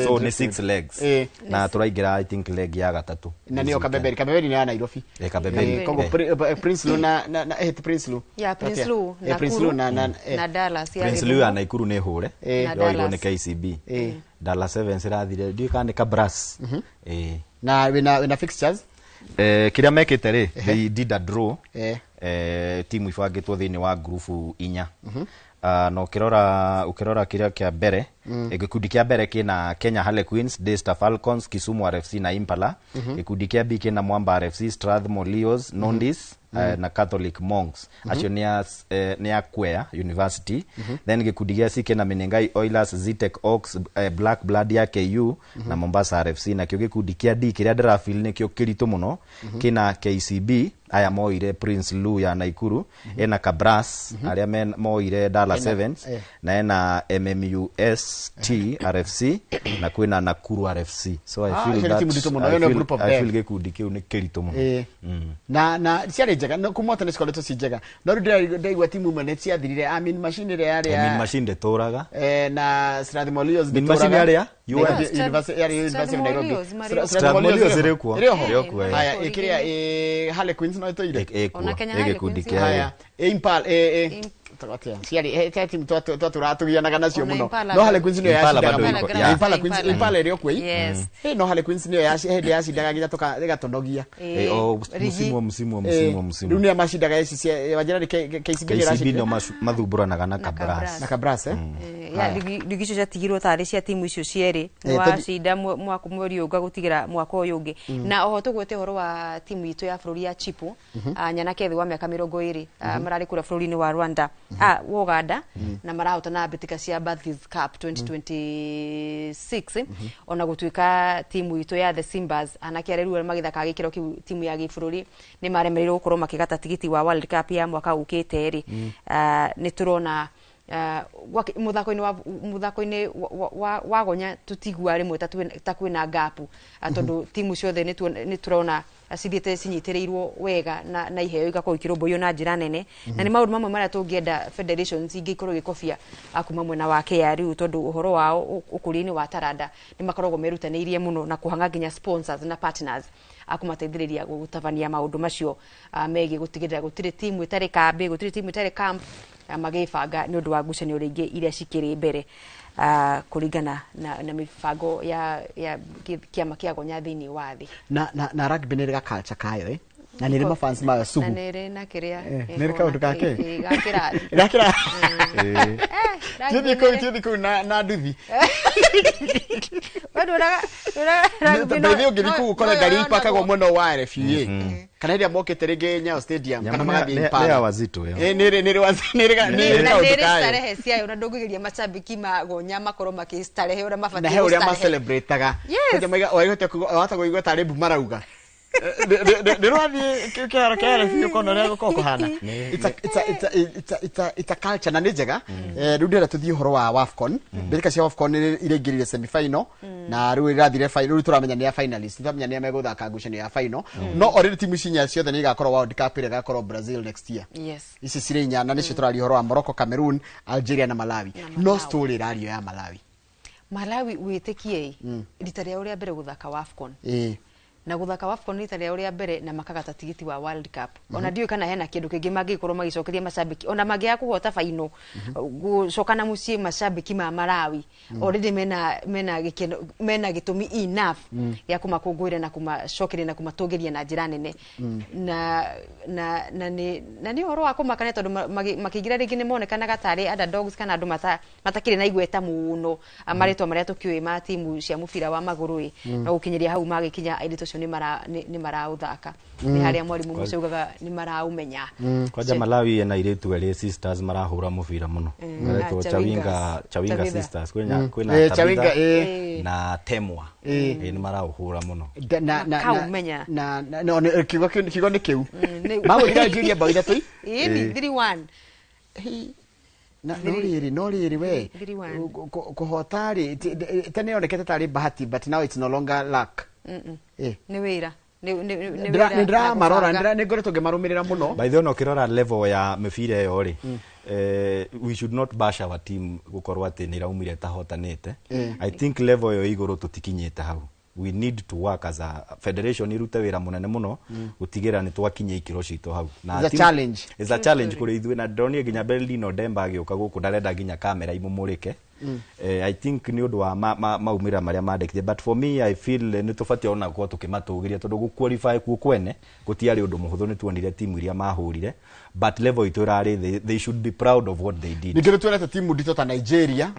so ni 6 legs na turaingira I think leg ya gatatu na niyo Kabeberi ni ya Nairobi Kabeberi kogo Prince Lu na Prince Lu ya Prince Lu na Dallas ya Prince Lu ya Naikuru ni hure yo ni KCB Dallas Sevens rathire ndio kana ka brass na wina fixtures kiria mekite ri they did a draw timu ifangitwo thini wa group 4 no ukirora kiria kia mbere gikundi kia mbere kina Kenya Harlequins, Daystar Falcons, Kisumu RFC na Impala. Gikundi kia B kina Mwamba RFC, Strathmore Leos, Nondis na Catholic Monks. Acio ni Akwea University. Then gikundi kia C kina Menengai Oilers, Zetech Oaks, Black Blood ya KU na Mombasa RFC. Na kio gikundi kia D kiria ndĩrafeel nikio kirito muno kina KCB aya moire Prince Lu ya Naikuru ena Kabras aria moire Dallas Sevens na ena MMUST RFC na kwina Nakuru RFC. So I feel that I feel gikundi kiu ni kirito muno na ciare njega no kumota ni cikoletwo ci njega no ndaigwa timu mane ciathirire Amin Machine ria Amin Machine turaga na Strathmore Leos Amin Machine area University of Nairobi Strathmore Leos rekuo haya ikiria Harlequins no itoire ona Kenya gikundi kia haya Impala ciari timu turatugianaga nacio muno no Harlequins ni yacindaga Impala rio kwei no Harlequins ni yacindaga nginya tukagatonogia msimu dunia macindaga eci wajira KCB no mathumburanaga na Kabras ya ligi cio ciatigirwo tari cia timu icio cieri wacinda mwaka mweri unga gutigira mwaka uyu ungi na oho tugwete horo wa timu itu ya bururi ya Chipu Nyanake thi wa miaka 20 marari kura bururi-ini wa Rwanda Uganda na marahotana mbitika cia Bathis Cup 2026 ona gutuika timu itu ya the Simbas anake areru magithaka gikiro kiu timu ya gibururi ni maremereirwo gukorwo makigata tigiti wa World Cup ya mwaka ukite ri ni turona muthakoini wa gonya tutigua rimwe ta kwina gapu tondu timu ciothe ni turona acithiete cinyitirirwo wega na iheo igakorwo ikirumbuyo na njira nene na ni maundu mamwe maria tungienda federations ingikorwo gikobia akuma mwena wa KRU tondu uhoro wao ukuri-ini wa taranda ni makoragwo merutaniirie muno na kuhanga nginya sponsors na partners akumateithiriria gutabania maundu macio megi gutigirira gutire timu itari kambi gutire timu itari camp magifanga ni undu wa ngucanio ringi iria cikiri mbere kuringana na mifango ya kiama kia gonya thini wa thi na rugby ni ga culture kayo na nire mafans ma sugu na nire na kiria nire ka undu kake gakira Tithi ku na nduthi rugby ungiriku ukore ngari ipakagwo muno wa RFA kana iria mokete ringi Nyayo Stadium kana magathi Impala ni wazito nire starehe cia una ndungigeria macambiki magonya makoro makistarehe ura mabati na he uria ma celebrateaga kuja maiga oigote wata kuigwa tari bu marauga ndirwathi kiharo kia RFA ukono ria gukoko hana it's a culture na njega riu ndira tuthie horo wa WAFCON mbirika cia WAFCON iringirire semi final na riu irathire final riu turamenya ni ya finalist turamenya ni meguthaka ngucanio ya final no already timu cinya ciothe ni igakorwo World Cup ire igakorwo Brazil next year ici cire inya na nicio turari horo wa Morocco, Cameroon, Algeria na Malawi no story irario ya Malawi Malawi witikie rita rĩa ũrĩa mbere guthaka wa AFCON na guthaka wa AFCON rita rĩa ũrĩa mbere na makagata tigiti wa World Cup ona ndiyo kana hena kindu kingi magikorwo magicokeria macambiki ona magiya kuhota faino gucokana mucie macambiki ma Malawi already mena gitumi enough ya kumakungwira na kumacokeria na kumatogeria na njira nene na ni horo wa kumakane tondu makigira ringi ni monekanaga tari underdogs kana andu matakire na igweta muno amaretwa maria tukiwe ma timu cia mubira wa maguru na gukinyeria hau magikinya aidito cio ni marauthaka ni haria mwalimu mucugaga ni maraumenya kwaja Malawi ena iretu eri sisters marahura mubira muno ngaretwo Chawinga sisters kwina Chawinga na Temwa ni marahura muno kaumenya na kigo ni kiu magurira Julia Boyda tu 3-1 no riri we kuhotari tene onekete tari bahati but now it's no longer luck ni wira ndra marora ni gore tungimarumirira muno by the way no kirora level ya mibira yo ri we should not bash our team gukorwa ati ni raumire tahotanite I think level yo iguru tutikinyite hau we need to work as a federation irute wira munene muno gutigira ni twakinye ikiro cito hau na it's a challenge kuri ithuĩ na ndonire ginya Berlino Demba agĩũka gũkũ ndarenda ginya kamera imumurike I think ni undu wa maumira maria mandekire but for me I feel ni tubatie ona kwa tukimatugiria tondu guqualify ku kwene gutiari undu muhuthu ni tuonire timu iria mahurire but level itu rari they should be proud of what they did nigire tuonete timu ndito ta Nigeria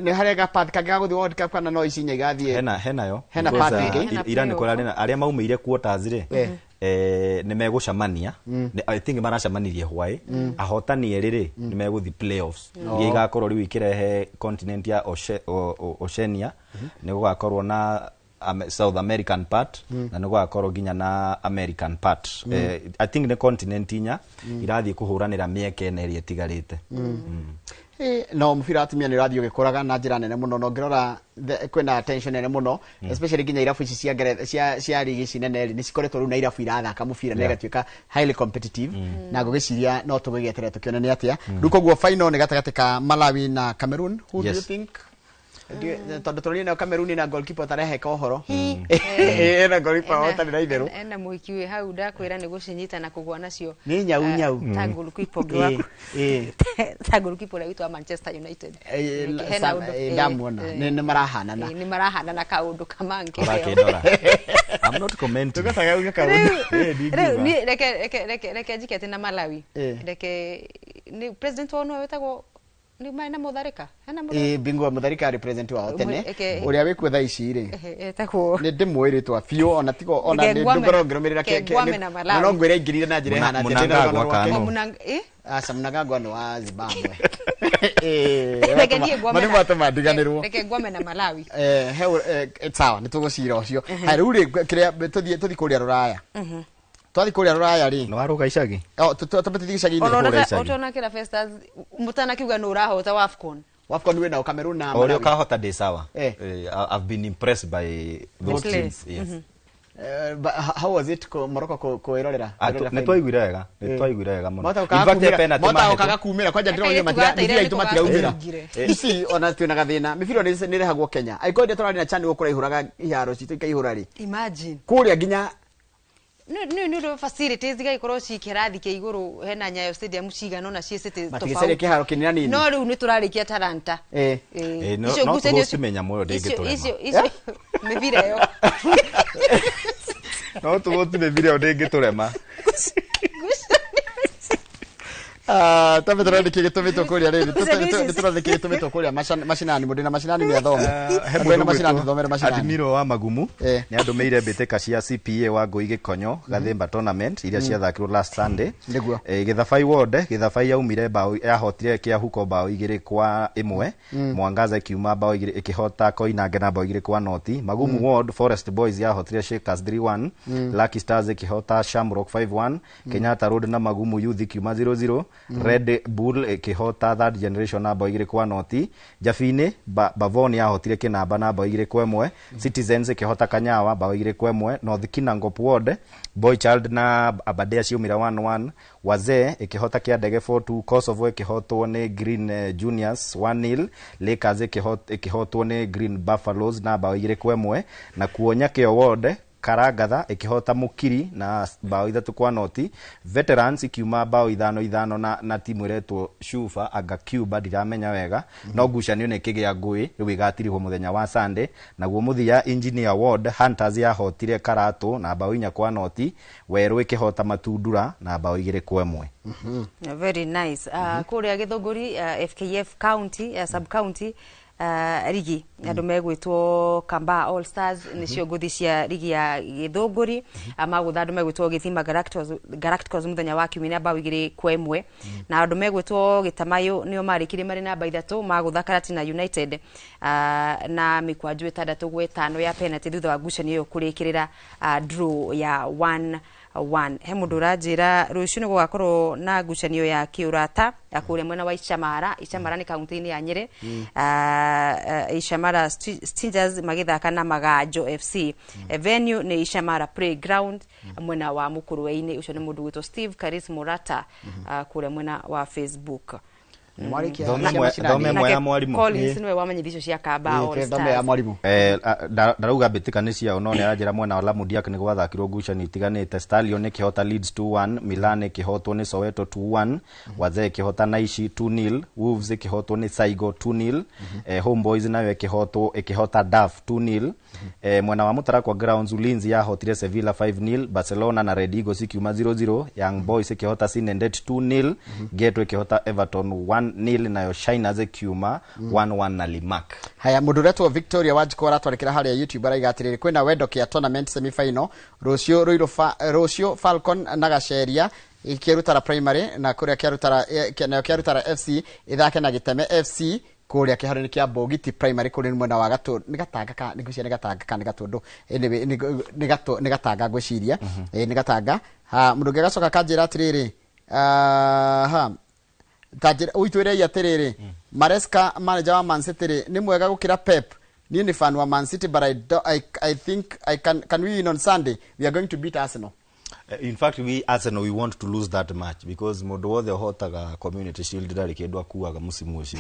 ni haria ga part kaga guthi World Cup kana no icinye gathie hena part Iran korari na aria maumire quarters ri ni megucamania I think maracamanirie hwai ahotani eriri ni meguthi playoffs iria igakorwo riu ikirehe continent ya Oceania ni gugakorwo na South American part na ni gugakorwo ginya na American part I think the continent inya irathie kuhuranira mieke ene iria tigarite no mufira atumia ni radio gikoraga na njira nene muno no ngirora kwina attention nene muno especially ginya irafu ici cia ligi ici nene ni cikoretwo na irafu irathaka mufira na igatuika highly competitive na ngugiciria no tugigetere tukiona ni atia ruko guo final ni gatagati ka Malawi na Cameroon who do you think tondu turi na Cameroon na goalkeeper tareheka uhoro na goalkeeper otari na itheru ena muhikiwe hau ndakwira ni gucinyita na kugwa nacio ni nyau ta goalkeeper gwaku ta goalkeeper wa Manchester United ndamuona ni marahana na kaundu kamange I'm not commenting tugataga uga kaundu reke jikete na Malawi reke ni president wao wetagwo ni maina Mutharika hena bingwa Mutharika represent wa tene uria wikwe tha ici ri etako ni ndimwiritwa fio ona tiko ona ni ndugoro ngirumirira ke no ngwire ingirire na njire hana asa Mnangagwa no wa Zimbabwe reke gwame na Malawi sawa ni tugucira ucio riu ri kiria tuthi kuria Ruraya twathi kuria Ruraya ri no waruga icagi tupetithi icagi otona kira Festas mutana kiuga no urahota wa AFCON we na Cameroon na Malawi orio kahota de sawa I've been impressed by those teams yes but how was it Morocco ko erorera ne twaiguire wega muno in fact penalty mata okaga kumira kwanja ndiro matira itu matira umira isi ona tuona gathina mibiro ni rehagwo Kenya aikoide torari na chani gukura ihuraga iharo citu ikaihurari imagine kuria ginya no facilities gaikorwo cikirathi ke iguru hena Nyayo Stadium cigano na ciecete tofauti kiharo kinina nini no riu ni turarikia Talanta no tugucimenya muno ndingiturema icio mibira yo no tugucime mibira ndingiturema tabe turandike gitumitwo kuria riri turandike gitumitwo kuria macinani mundu na macinani ni athome hemwe macinani thomere macinani Admiro wa Magumu ni andumeire mbiteka cia CPA wa Ngui Gikonyo Gathemba tournament iria ciathakirwo last Sunday Githabai ward Githabai yaumire bao yahotire kia huko bao 2-1 Mwangaza ikiuma bao ikihota Koinange na bao 2-0 Magumu ward Forest Boys yahotire Shakers 3-1 Lucky Stars ikihota Shamrock 5-1 Kenyatta Road na Magumu Youth ikiuma 0-0 Red Bull ikihota third generation na bao 2-0. Jafine Bavoni yahotire kinamba na bao 2-1. Citizens ikihota Kanyawa bao 2-1. North Kinangop Ward Boy Child na Abadea ciumira 1-1. Wazee ikihota Kiandege 4-2. Kosovo ikihotwo ni Green Juniors 1-0. Lakers ikihotwo ni Green Buffaloes na bao 2-1. Na Kuonya Kio Ward Karagatha ikihota Mukiri na bao 3-0. Veterans ikiuma bao 5-5 na timu iretwo Shufa aga Cuba ndiramenya wega no ngucanio ni kigia ngui riu igatirwo muthenya wa Sunday naguo muthia Engineer Ward Hunters yahotire Karatu na bao 4-0. Weru ikihota Matundura na bao 2-1. Very nice. Kuria Githunguri FKF county sub county rigi andu megwitwo Kamba All Stars nicio nguthi cia rigi ya Githunguri magutha andu megwitwo Githima Galacticos muthenya wa kiumia bao 2-1 na andu megwitwo Gitamayo nio marikire mari namba 3 magutha Karatina United na mikwanju 6-5 ya penalty thutha wa ngucanio iyo kurikirira draw ya 1-1. He mundu urajira rucio ni gugakorwo na ngucanio ya kiurata ya kuria mwena wa Ichamara ni kaunti-ini ya Nyeri. Ichamara Stingers magithaka na Magajo FC. Venue ni Ichamara Playground mwena wa Mukuruwe-ini. Ucio ni mundu gwitwo Steve Karis Murata kuria mwena wa Facebook. Thome moya mwarimu Collins niwe wamenyithicio cia Kamba All Stars. Darauga mbitikani ciao no niranjira mwena wa Lamudiak ni gwathakirwo ngucanio itiganite. Stallion ikihota Leeds 2-1, Milan ikihotwo ni Soweto 2-1, Wazee ikihota Naishi 2-0, Wolves ikihotwo ni Saigo 2-0, Homeboys nayo ikihota Daf 2-0. Mwena wa Mutarakwa Grounds Ulinzi yahotire Sevilla 5-0, Barcelona na Red Eagles ikiuma 0-0, Young Boys ikihota Sinendet 2-0, Gateway ikihota Everton 1-0 nayo Shiners ikiuma 1-1 na Limak. Haya muduretwo Victoria Wajiko aratwarekera haria YouTube araiga atiriri kwina wendo kia tournament semi final Rocio Falcon na Gacheria ikirutara primary na kuria kiarutara FC ithake na Giteme FC kuria kiharani kia Bogiti primary kuri mwena wa Gatũ ni Gatanga ka ni gucia ni Gatanga ka ni Gatundu ni Gatanga gwiciria ni Gatanga ha mundu gacoka kanjira atiriri tajira uitwire ya terere Maresca manager wa Man City ni mwega gukira Pep. Ni fan wa Man City but I think I can we win on Sunday. We are going to beat Arsenal. In fact Arsenal we want to lose that match because mundu wothe hotaga Community Shield ndari kindu akuaga musimu ucio.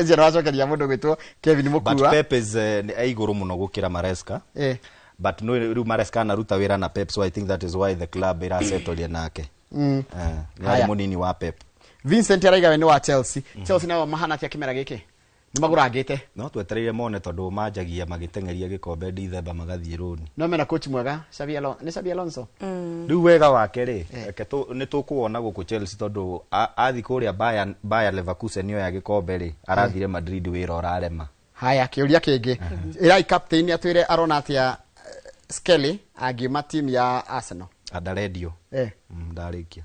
Njero wacokeria mundu gwitwo Kevin Mukua. But Pep is iguru muno gukira Maresca. But no riu Maresca na ruta wira na Pep, so I think that is why the club ira settle nake. Ni munini wa Pep. Vincent araiga we ni wa Chelsea. Chelsea nao mahana tia kimera giki. Ni magurangite. No twetereire mone tondu manjagia magitengeria gikombe Dithemba magathie roni. No mena coach mwega Xabi Alonso. Riu wega wake ri ni tukuona guku Chelsea tondu athi kuria Bayer Leverkusen niyo ya gikombe ri arathire Madrid wira orarema. Haya kiuria kingi irai captain atwire arona atia Skelly agiuma team ya Arsenal. Ada radio. Ndarikia.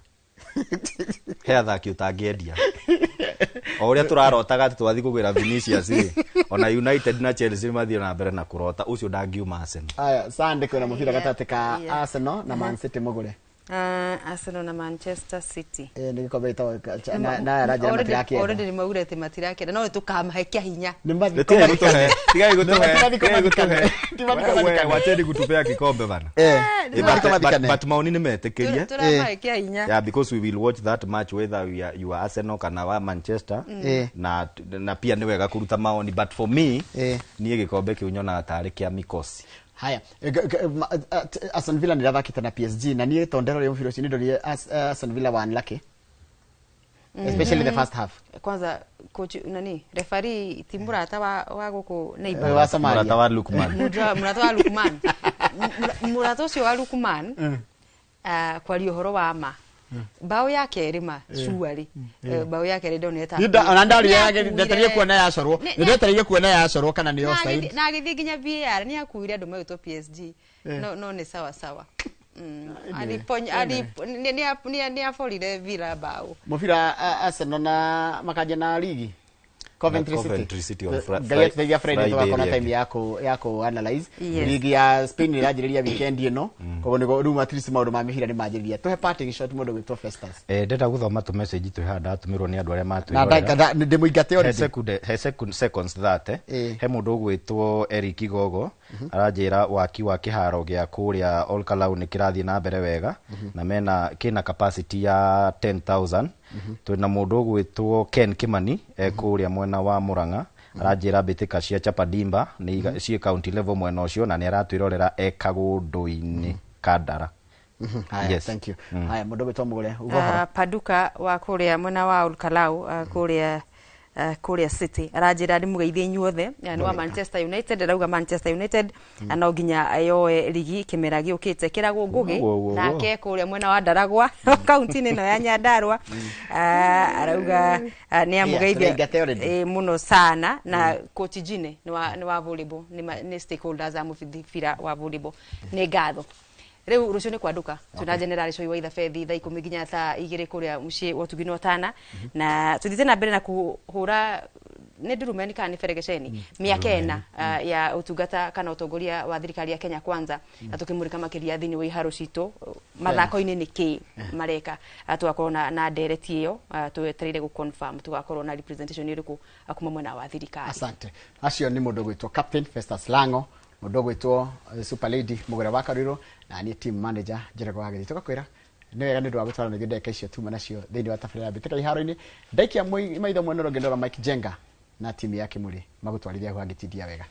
He athaki utangĩendia o uria turarotaga twathi kugwira Vinicius ona United na Chelsea mathie na mbere na kurota ucio ndangiuma Arsenal. Aya Sunday kuna mubira gatati ka Arsenal na Man City mugure Arsenal na Manchester City ni gikombe ito na rajira matiraki already nimaurete matiraki no tukamahe kia hinya tigai gutuhe wacheni gutupea kikombe bana but maoni nimetekeria turamahe kia hinya yeah because we will watch that match whether you are Arsenal kana wa Manchester na pia ni wega kuruta maoni but for me ni gikombe kiunyona tari kia mikosi. Haya Aston Villa ni rathakite na PSG na ni tondero ri mufiro chini ndori Aston Villa wa unlucky especially the first half. Kwanza coach nani referee Timurata wa guku neighbor wa Somalia Murata wa Lukman Murata ucio wa Lukman kwa riohoro wa ma bao yake rima shuari bao yake ri doneta nda ndari yake ndetarie kuona ya corwo ndetarie kuona ya corwo kana ni offside na githi ginya VAR ni akuire andu magitwo PSG no ni sawa ni aforire Villa bao mufira Arsenal na makaja na ligi Coventry City on Friday tugakona time yako analyze ligi ya Spain irajiriria weekend ino kogo nigo room at least maundu ma mihira ni majiriria tuhe parting shot mundu gwitwo Festus ndeta guthoma tu message tu handa atumirwo ni andu aria matu na ndaka ndimuingate ori seconds that he mundu gwitwo Eric Gogo arajira waki wa kiharo gya kuria Olkalau ni kirathi na mbere wega na mena kina capacity ya 10,000 twina mundu gwitwo Ken Kimani kuria mwena wa Muranga arajira bitika cia Chapadimba ni cie county level mwena ucio na ni aratwirorera Kagundu-ini Kandara. Yes, thank you. Haya mundu gwitwo mugure Paduka wa kuria mwena wa Olkalau kuria City arajira ndi mugeithie inyuothe ni wa Manchester United arauga Manchester United no nginya ayoe ligi kimera giukite kirago ngugi nake kuria mwena wa Ndaragwa county ino ya Nyandarua arauga ni amugeithia muno sana na coach Jine ni wa volleyball ni stakeholders a mufira wa volleyball ni ngatho Reu rucio ni kwaduka tuna general show wa Fethi thaa 10 nginya thaa 2 kuria mucie watugino tana na tuthite na mbere na kuhura ne durumeni kana feregesheni miaka ena ya utungata kana utongoria wa thirikari ya Kenya Kwanza na tukimurika makiria thini wa iharo cito mathako-ini niki mareka tugakorwo na ndereti iyo twetereire gu confirm tugakorwo na representation iriku akuma mwena wa thirikari. Asante. Acio ni mundu gwitwo Captain Festus Lango mundu gwitwo Super Lady Mugure wa Kariro na ni team manager Jerego Hagiri tukakwira ni wega ndu wa gutwara na ndeka icio tuma nacio thini wa tafrira bitika iharo-ini ndaikia maitho mwene rogendo Mike Jenga na timu yake muri magutwarithia hagitidia wega.